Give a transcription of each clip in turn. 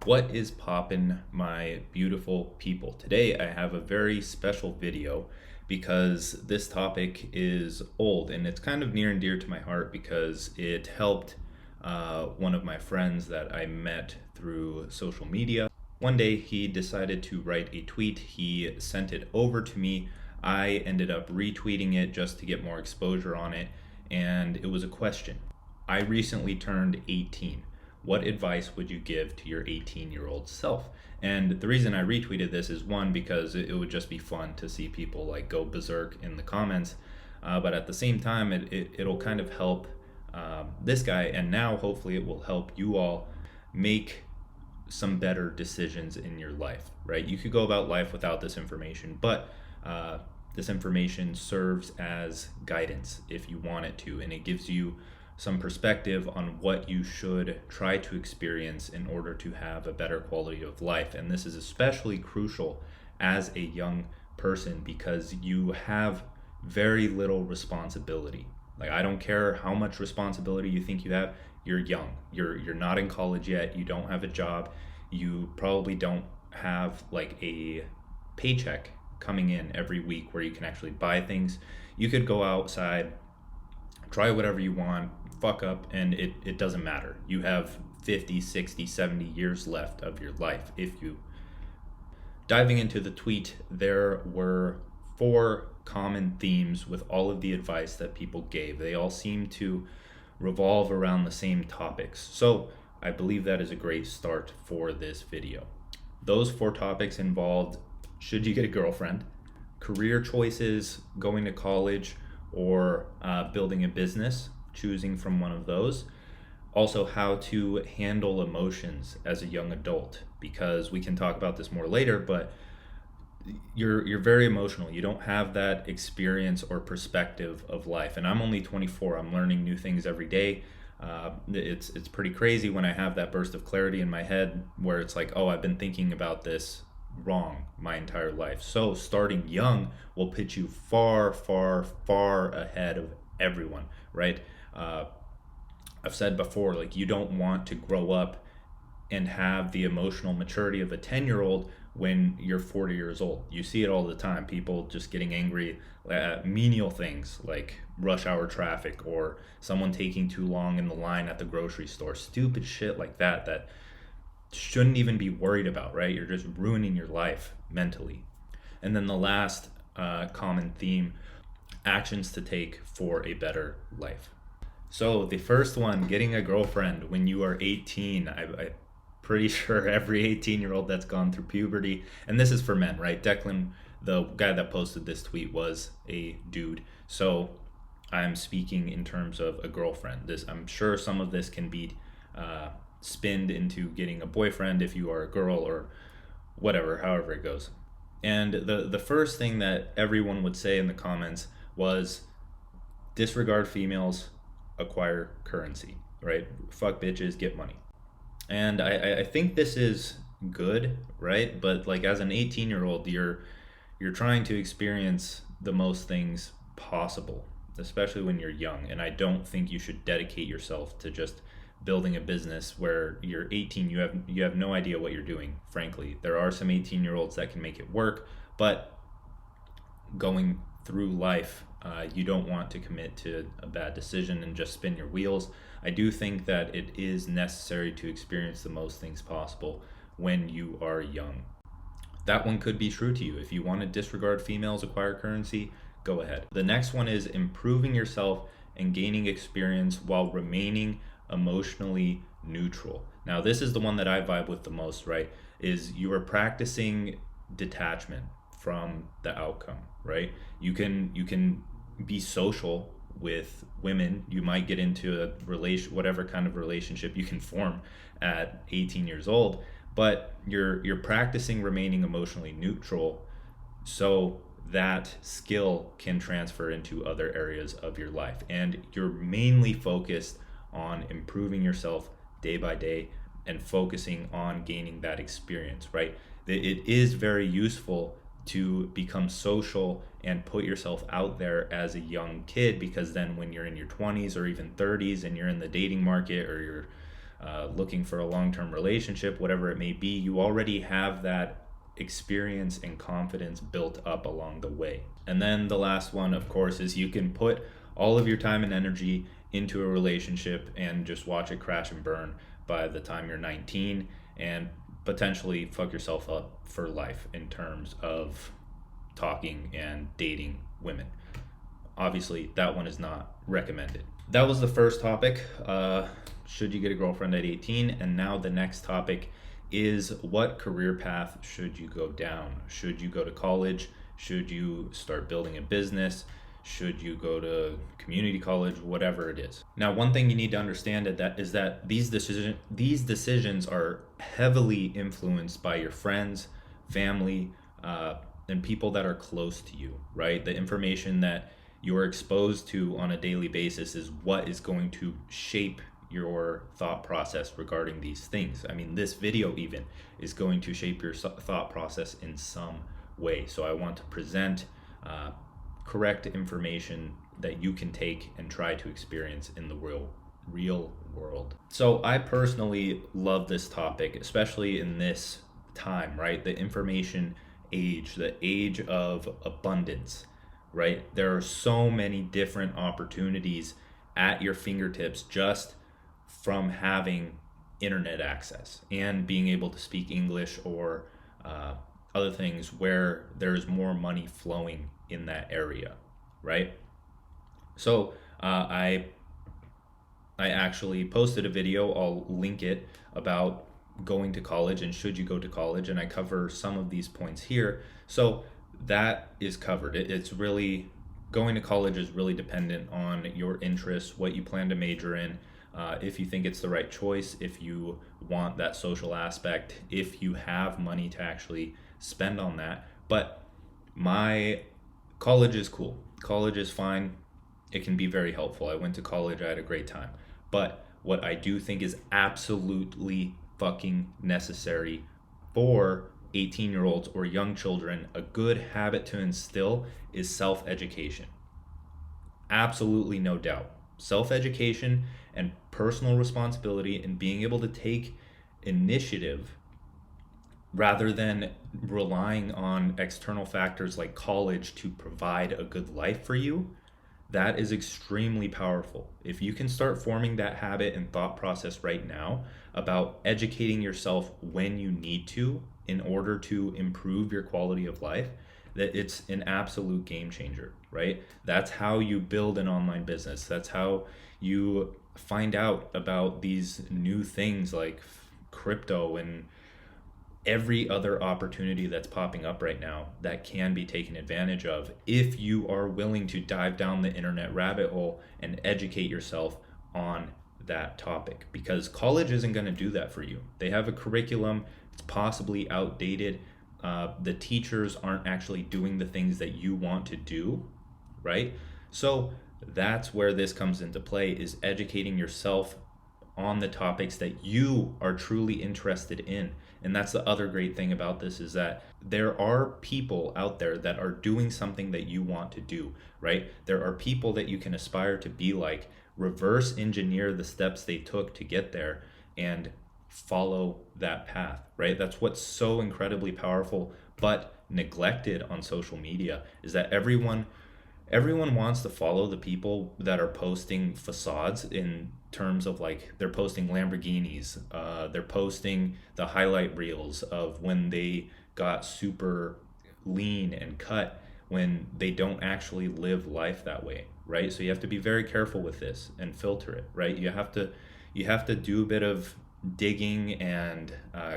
What is poppin', my beautiful people? Today I have a very special video because this topic is old and it's kind of near and dear to my heart because it helped one of my friends that I met through social media. One day he decided to write a tweet. He sent it over to me. I ended up retweeting it just to get more exposure on it, and it was a question. I recently turned 18. What advice would you give to your 18-year-old self? And the reason I retweeted this is one, because it would just be fun to see people like go berserk in the comments. But at the same time, it'll kind of help this guy, and now hopefully it will help you all make some better decisions in your life, right? You could go about life without this information, but this information serves as guidance if you want it to, and it gives you some perspective on what you should try to experience in order to have a better quality of life. And this is especially crucial as a young person because you have very little responsibility. Like, I don't care how much responsibility you think you have. You're young. You're not in college yet. You don't have a job. You probably don't have like a paycheck coming in every week where you can actually buy things. You could go outside, try whatever you want, fuck up, and it doesn't matter. You have 50, 60, 70 years left of your life if you. Diving into the tweet, there were four common themes with all of the advice that people gave. They all seem to revolve around the same topics. So I believe that is a great start for this video. Those four topics involved: should you get a girlfriend, career choices, going to college, or building a business, choosing from one of those. Also, how to handle emotions as a young adult, because we can talk about this more later, but you're very emotional. You don't have that experience or perspective of life. And I'm only 24. I'm learning new things every day. It's pretty crazy when I have that burst of clarity in my head where it's like, oh, I've been thinking about this wrong my entire life. So starting young will put you far, far, far ahead of everyone, right? I've said before, like, you don't want to grow up and have the emotional maturity of a 10-year-old when you're 40 years old. You see it all the time. People just getting angry at menial things like rush hour traffic or someone taking too long in the line at the grocery store. Stupid shit like that shouldn't even be worried about, right? You're just ruining your life mentally. And then the last common theme: actions to take for a better life. So the first one, getting a girlfriend when you are 18. I'm pretty sure every 18-year-old that's gone through puberty, and this is for men, right? Declan, the guy that posted this tweet, was a dude. So I'm speaking in terms of a girlfriend. I'm sure some of this can be spinned into getting a boyfriend if you are a girl, or whatever, however it goes. And the first thing that everyone would say in the comments was disregard females, acquire currency, right? Fuck bitches, get money. And I think this is good, right? But like, as an 18-year-old, you're trying to experience the most things possible, especially when you're young. And I don't think you should dedicate yourself to just building a business where you're 18. You have no idea what you're doing, frankly. There are some 18-year-olds that can make it work, but going through life, you don't want to commit to a bad decision and just spin your wheels. I do think that it is necessary to experience the most things possible when you are young. That one could be true to you. If you want to disregard females, acquire currency, go ahead. The next one is improving yourself and gaining experience while remaining emotionally neutral. Now, this is the one that I vibe with the most, right? Is you are practicing detachment from the outcome, right? You can be social with women. You might get into a whatever kind of relationship you can form at 18 years old, but you're practicing remaining emotionally neutral so that skill can transfer into other areas of your life, and you're mainly focused on improving yourself day by day and focusing on gaining that experience, right? It is very useful to become social and put yourself out there as a young kid, because then when you're in your 20s or even 30s and you're in the dating market, or you're looking for a long-term relationship, whatever it may be, you already have that experience and confidence built up along the way. And then the last one, of course, is you can put all of your time and energy into a relationship and just watch it crash and burn by the time you're 19, and potentially fuck yourself up for life in terms of talking and dating women. Obviously, that one is not recommended. That was the first topic. Should you get a girlfriend at 18? And now the next topic is, what career path should you go down? Should you go to college? Should you start building a business? Should you go to community college? Whatever it is. Now, one thing you need to understand is that these decisions are heavily influenced by your friends, family, and people that are close to you, right? The information that you're exposed to on a daily basis is what is going to shape your thought process regarding these things. I mean, this video even is going to shape your thought process in some way. So I want to present correct information that you can take and try to experience in the real world. So I personally love this topic, especially in this time, right? The information age, the age of abundance, right? There are so many different opportunities at your fingertips just from having internet access and being able to speak English or other things where there's more money flowing in that area, right? So I actually posted a video, I'll link it, about going to college and should you go to college, and I cover some of these points here. So that is covered. It's really, going to college is really dependent on your interests, what you plan to major in, if you think it's the right choice, if you want that social aspect, if you have money to actually spend on that. But my college is cool. College is fine. It can be very helpful. I went to college, I had a great time. But what I do think is absolutely fucking necessary for 18-year-olds or young children, a good habit to instill, is self-education. Absolutely, no doubt. Self-education and personal responsibility and being able to take initiative rather than relying on external factors like college to provide a good life for you, that is extremely powerful. If you can start forming that habit and thought process right now about educating yourself when you need to in order to improve your quality of life, that it's an absolute game changer, right? That's how you build an online business. That's how you find out about these new things like crypto and every other opportunity that's popping up right now that can be taken advantage of if you are willing to dive down the internet rabbit hole and educate yourself on that topic, because college isn't going to do that for you. They have a curriculum, it's possibly outdated. The teachers aren't actually doing the things that you want to do, right? So that's where this comes into play, is educating yourself on the topics that you are truly interested in. And that's the other great thing about this, is that there are people out there that are doing something that you want to do, right? There are people that you can aspire to be like, reverse engineer the steps they took to get there and follow that path, right? That's what's so incredibly powerful but neglected on social media, is that everyone wants to follow the people that are posting facades, in terms of like they're posting Lamborghinis, they're posting the highlight reels of when they got super lean and cut, when they don't actually live life that way, right? So you have to be very careful with this and filter it, right? You have to do a bit of digging and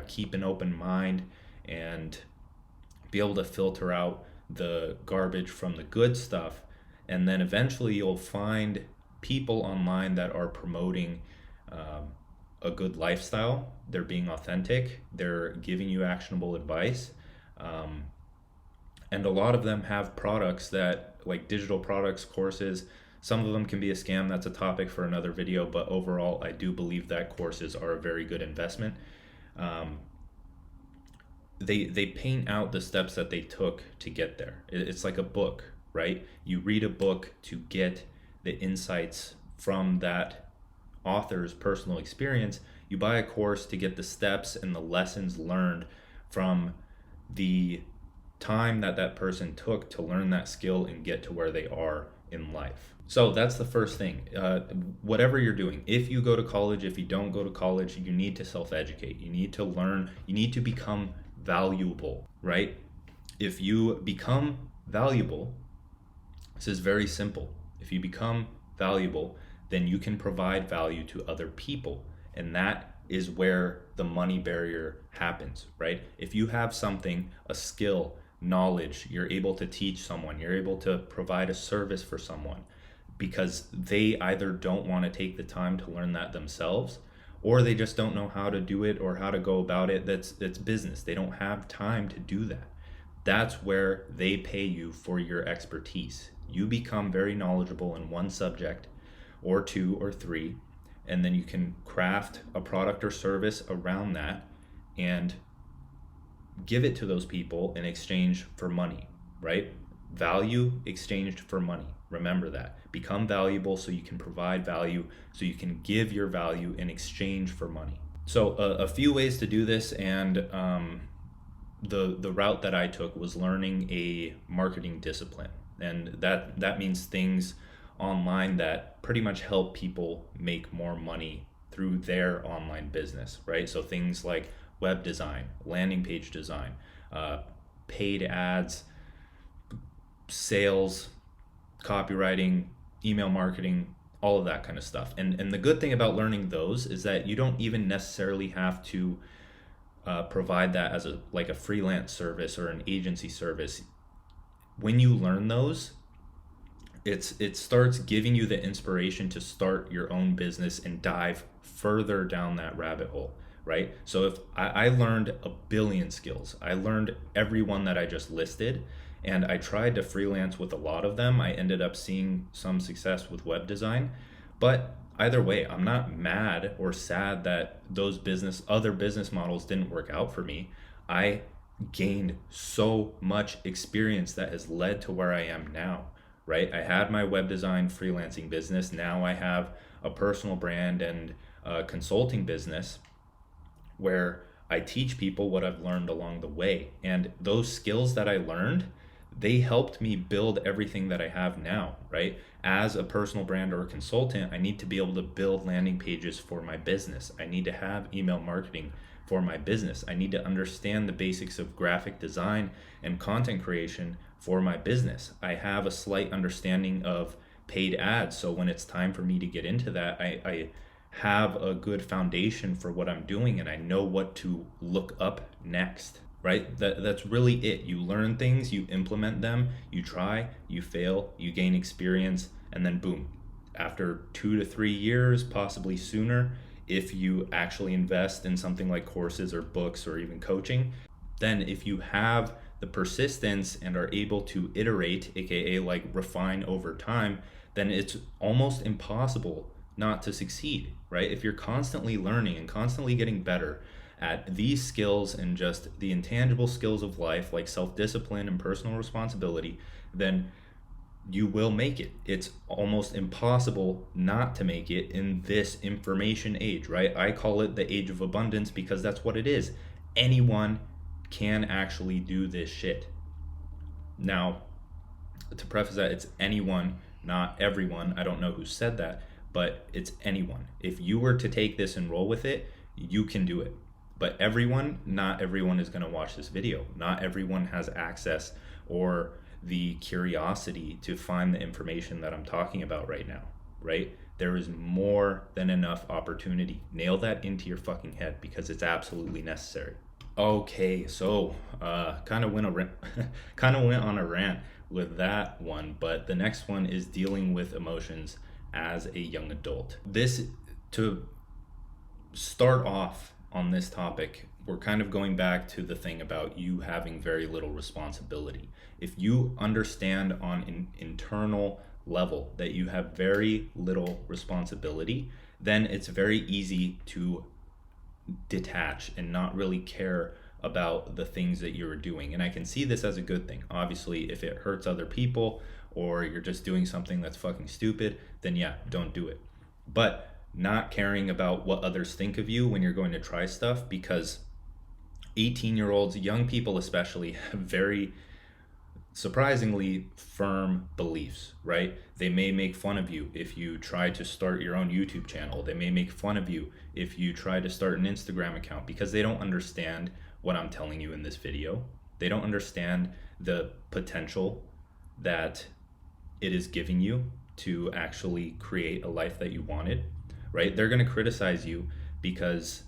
keep an open mind and be able to filter out the garbage from the good stuff. And then eventually you'll find people online that are promoting a good lifestyle. They're being authentic, they're giving you actionable advice, and a lot of them have products that, like digital products, courses. Some of them can be a scam. That's a topic for another video, but overall I do believe that courses are a very good investment. They paint out the steps that they took to get there. It's like a book, right? You read a book to get the insights from that author's personal experience. You buy a course to get the steps and the lessons learned from the time that that person took to learn that skill and get to where they are in life. So that's the first thing. Whatever you're doing, if you go to college, if you don't go to college, you need to self-educate. You need to learn. You need to become valuable, right? If you become valuable, this is very simple. If you become valuable, then you can provide value to other people. And that is where the money barrier happens, right? If you have something, a skill, knowledge, you're able to teach someone, you're able to provide a service for someone because they either don't want to take the time to learn that themselves, or they just don't know how to do it or how to go about it. That's business. They don't have time to do that. That's where they pay you for your expertise. You become very knowledgeable in one subject or two or three, and then you can craft a product or service around that and give it to those people in exchange for money, right? Value exchanged for money. Remember that. Become valuable so you can provide value, so you can give your value in exchange for money. So a few ways to do this, and the route that I took was learning a marketing discipline, and that means things online that pretty much help people make more money through their online business, right? So things like web design, landing page design, paid ads, sales, copywriting, email marketing, all of that kind of stuff. And the good thing about learning those is that you don't even necessarily have to provide that as a freelance service or an agency service. When you learn those, it starts giving you the inspiration to start your own business and dive further down that rabbit hole, right? So if I learned a billion skills, I learned every one that I just listed, and I tried to freelance with a lot of them. I ended up seeing some success with web design, but either way, I'm not mad or sad that those other business models didn't work out for me. I gained so much experience that has led to where I am now, right? I had my web design freelancing business. Now I have a personal brand and a consulting business where I teach people what I've learned along the way. And those skills that I learned, they helped me build everything that I have now, right? As a personal brand or a consultant, I need to be able to build landing pages for my business. I need to have email marketing for my business. I need to understand the basics of graphic design and content creation for my business. I have a slight understanding of paid ads. So when it's time for me to get into that, I have a good foundation for what I'm doing, and I know what to look up next. Right? That's really it. You learn things, you implement them, you try, you fail, you gain experience, and then boom. After 2 to 3 years, possibly sooner, if you actually invest in something like courses or books or even coaching, then if you have the persistence and are able to iterate, aka like refine over time, then it's almost impossible not to succeed, right? If you're constantly learning and constantly getting better at these skills and just the intangible skills of life, like self-discipline and personal responsibility, then you will make it. It's almost impossible not to make it in this information age, right? I call it the age of abundance because that's what it is. Anyone can actually do this shit. Now, to preface that, it's anyone, not everyone. I don't know who said that, but it's anyone. If you were to take this and roll with it, you can do it. But not everyone is going to watch this video. Not everyone has access or the curiosity to find the information that I'm talking about right now, right? There is more than enough opportunity. Nail that into your fucking head because it's absolutely necessary. Okay, so kind of went on a rant with that one, but the next one is dealing with emotions as a young adult. To start off on this topic, we're kind of going back to the thing about you having very little responsibility. If you understand on an internal level that you have very little responsibility, then it's very easy to detach and not really care about the things that you're doing. And I can see this as a good thing. Obviously, if it hurts other people or you're just doing something that's fucking stupid, then yeah, don't do it. But not caring about what others think of you when you're going to try stuff, because 18-year-olds, young people especially, have very surprisingly firm beliefs, right? They may make fun of you if you try to start your own YouTube channel. They may make fun of you if you try to start an Instagram account, because they don't understand what I'm telling you in this video. They don't understand the potential that it is giving you to actually create a life that you wanted, right? They're going to criticize you because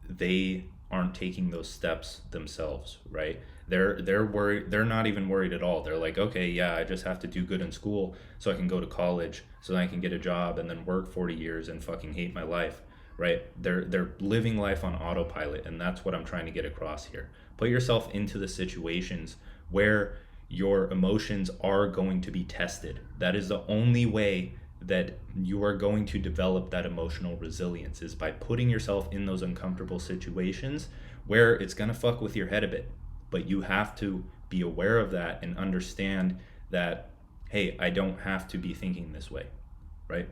they aren't taking those steps themselves, right? They're worried. They're not even worried at all. They're like, okay, yeah, I just have to do good in school so I can go to college, so that I can get a job and then work 40 years and fucking hate my life, right? They're living life on autopilot, and that's what I'm trying to get across here. Put yourself into the situations where your emotions are going to be tested. That is the only way that you are going to develop that emotional resilience, is by putting yourself in those uncomfortable situations where it's going to fuck with your head a bit. But you have to be aware of that and understand that, hey, I don't have to be thinking this way, right?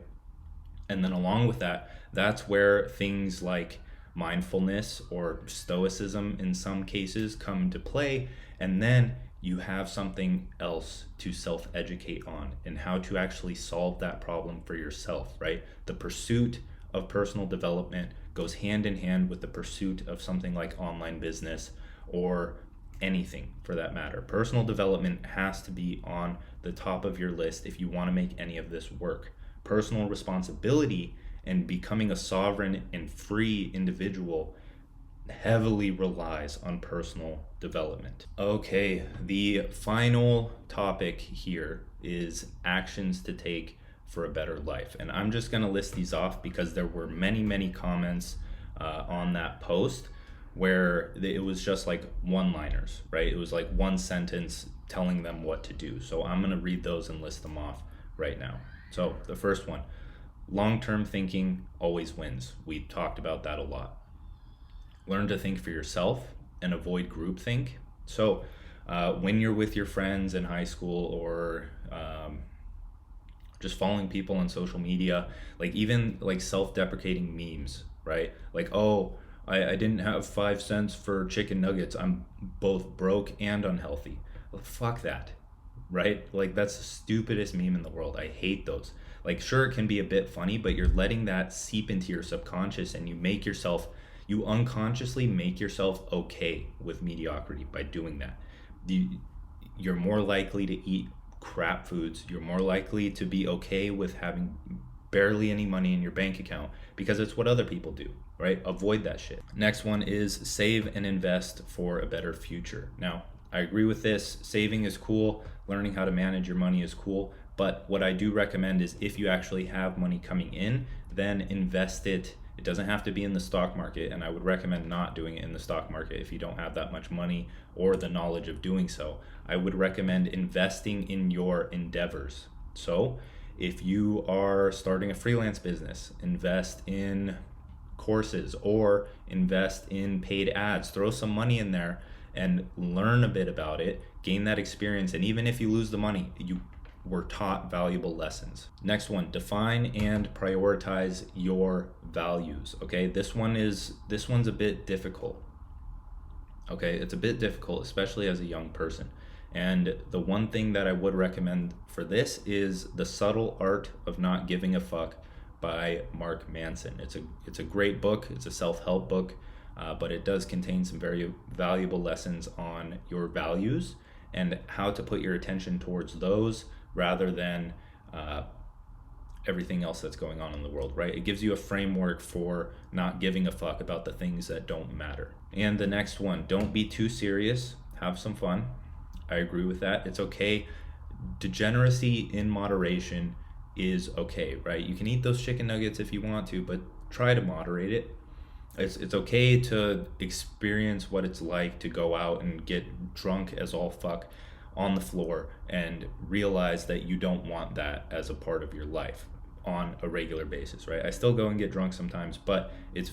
And then along with that, that's where things like mindfulness or stoicism in some cases come into play. And then you have something else to self-educate on, and how to actually solve that problem for yourself, right? The pursuit of personal development goes hand in hand with the pursuit of something like online business, or anything for that matter. Personal development has to be on the top of your list if you want to make any of this work. Personal responsibility and becoming a sovereign and free individual heavily relies on personal development. Okay, the final topic here is actions to take for a better life. And I'm just going to list these off because there were many comments on that post where it was just like one-liners, right? It was like one sentence telling them what to do. So I'm going to read those and list them off right now. So the first one, long-term thinking always wins. We talked about that a lot. Learn to think for yourself and avoid groupthink. So when you're with your friends in high school, or just following people on social media, like even like self-deprecating memes, right? Like, oh, I didn't have 5 cents for chicken nuggets, I'm both broke and unhealthy. Well, fuck that, right? Like, that's the stupidest meme in the world. I hate those. Like, sure, it can be a bit funny, but you're letting that seep into your subconscious, and you unconsciously make yourself okay with mediocrity by doing that. You're more likely to eat crap foods. You're more likely to be okay with having barely any money in your bank account, because it's what other people do, right? Avoid that shit. Next one is save and invest for a better future. Now, I agree with this. Saving is cool. Learning how to manage your money is cool. But what I do recommend is, if you actually have money coming in, then invest it. It doesn't have to be in the stock market, and I would recommend not doing it in the stock market if you don't have that much money or the knowledge of doing so. I would recommend investing in your endeavors. So if you are starting a freelance business, invest in courses or invest in paid ads. Throw some money in there and learn a bit about it, gain that experience, and even if you lose the money, you were taught valuable lessons. Next one, define and prioritize your values. Okay, this one's a bit difficult. Okay, it's a bit difficult, especially as a young person. And the one thing that I would recommend for this is The Subtle Art of Not Giving a Fuck by Mark Manson. It's a great book. It's a self-help book, but it does contain some very valuable lessons on your values and how to put your attention towards those rather than everything else that's going on in the world, right? It gives you a framework for not giving a fuck about the things that don't matter. And the next one, don't be too serious, have some fun. I agree with that. It's okay. Degeneracy in moderation is okay, right? You can eat those chicken nuggets if you want to, but try to moderate it. It's okay to experience what it's like to go out and get drunk as all fuck on the floor and realize that you don't want that as a part of your life on a regular basis, right? I still go and get drunk sometimes, but it's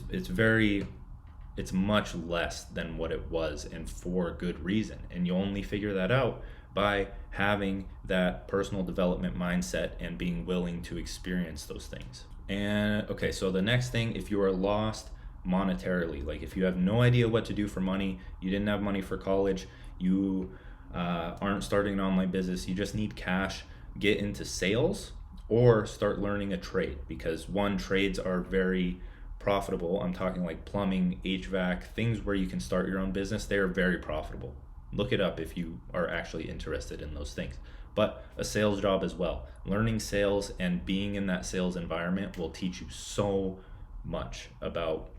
much less than what it was, and for good reason. And you only figure that out by having that personal development mindset and being willing to experience those things. And okay, so the next thing, if you are lost monetarily, like if you have no idea what to do for money, you didn't have money for college, you aren't starting an online business, you just need cash, get into sales or start learning a trade, because one, trades are very profitable. I'm talking like plumbing, HVAC, things where you can start your own business. They are very profitable. Look it up if you are actually interested in those things. But a sales job as well. Learning sales and being in that sales environment will teach you so much about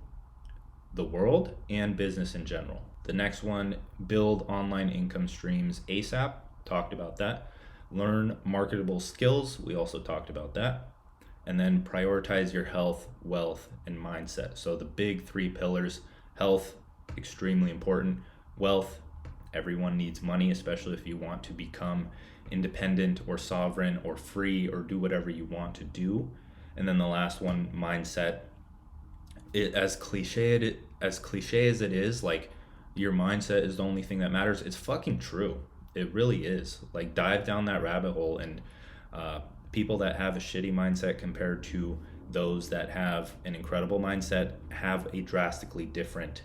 the world and business in general. The next one, build online income streams ASAP. Talked about that. Learn marketable skills. We also talked about that. And then prioritize your health, wealth, and mindset. So the big three pillars: health, extremely important; wealth, everyone needs money, especially if you want to become independent or sovereign or free or do whatever you want to do. And then the last one, mindset. It as cliche as it is, like your mindset is the only thing that matters. It's fucking true. It really is. Like dive down that rabbit hole, and people that have a shitty mindset compared to those that have an incredible mindset have a drastically different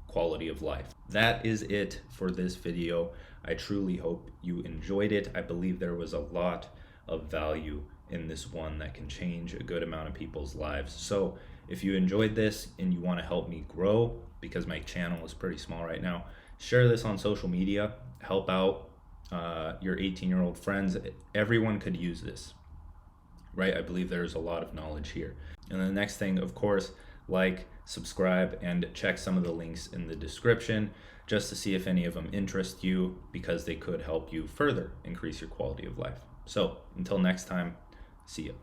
quality of life. That is it for this video. I truly hope you enjoyed it. I believe there was a lot of value in this one that can change a good amount of people's lives. So if you enjoyed this and you want to help me grow, because my channel is pretty small right now, share this on social media. Help out your 18-year-old friends. Everyone could use this, right? I believe there's a lot of knowledge here. And the next thing, of course, like, subscribe, and check some of the links in the description just to see if any of them interest you, because they could help you further increase your quality of life. So until next time, see you.